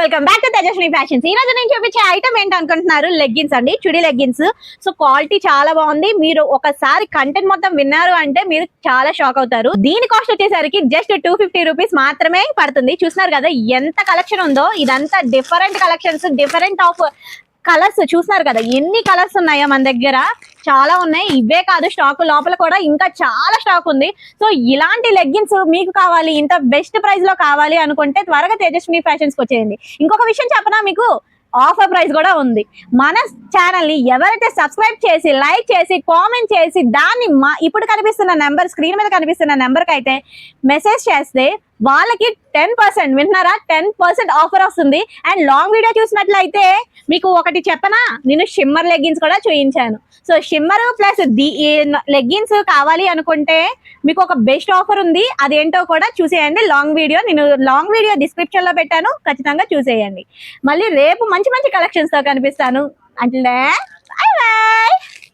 Welcome back to Tejaswini fashions. ఈ రోజు నేను చూపించే ఐటమ్ ఏంటి అనుకుంటున్నారు? లెగ్గిన్స్ అండి, చుడీ లెగ్గిన్స్. సో క్వాలిటీ చాలా బాగుంది. మీరు ఒకసారి కంటెంట్ మొత్తం విన్నారు అంటే మీరు చాలా షాక్ అవుతారు. దీని కాస్ట్ వచ్చేసరికి జస్ట్ 250 రూపీస్ మాత్రమే పడుతుంది. చూస్తున్నారు కదా ఎంత కలెక్షన్ ఉందో. ఇదంతా different collections, different of colours. చూస్తున్నారు కదా ఎన్ని కలర్స్ ఉన్నాయో మన దగ్గర, చాలా ఉన్నాయి. ఇవే కాదు, స్టాక్ లోపల కూడా ఇంకా చాలా స్టాక్ ఉంది. సో ఇలాంటి లెగ్గిన్స్ మీకు కావాలి, ఇంత బెస్ట్ ప్రైస్ లో కావాలి అనుకుంటే త్వరగా తేజస్విని ఫ్యాషన్స్ కి వచ్చేయండి. ఇంకొక విషయం చెప్పనా మీకు, ఆఫర్ ప్రైస్ కూడా ఉంది. మన ఛానల్ ని ఎవరైతే సబ్స్క్రైబ్ చేసి, లైక్ చేసి, కామెంట్ చేసి, దాన్ని ఇప్పుడు కనిపిస్తున్న నెంబర్, స్క్రీన్ మీద కనిపిస్తున్న నెంబర్ కి అయితే మెసేజ్ చేస్తే వాళ్ళకి 10% వింటున్నారా, 10% ఆఫర్ వస్తుంది. అండ్ లాంగ్ వీడియో చూసినట్లయితే మీకు ఒకటి చెప్పనా, నేను షిమ్మర్ లెగ్గిన్స్ కూడా చూపించాను. సో షిమ్మర్ ప్లస్ లెగ్గిన్స్ కావాలి అనుకుంటే మీకు ఒక బెస్ట్ ఆఫర్ ఉంది. అదేంటో కూడా చూసేయండి. నేను లాంగ్ వీడియో డిస్క్రిప్షన్ లో పెట్టాను, ఖచ్చితంగా చూసేయండి. మళ్ళీ రేపు మంచి మంచి కలెక్షన్స్ తో కనిపిస్తాను. అంటే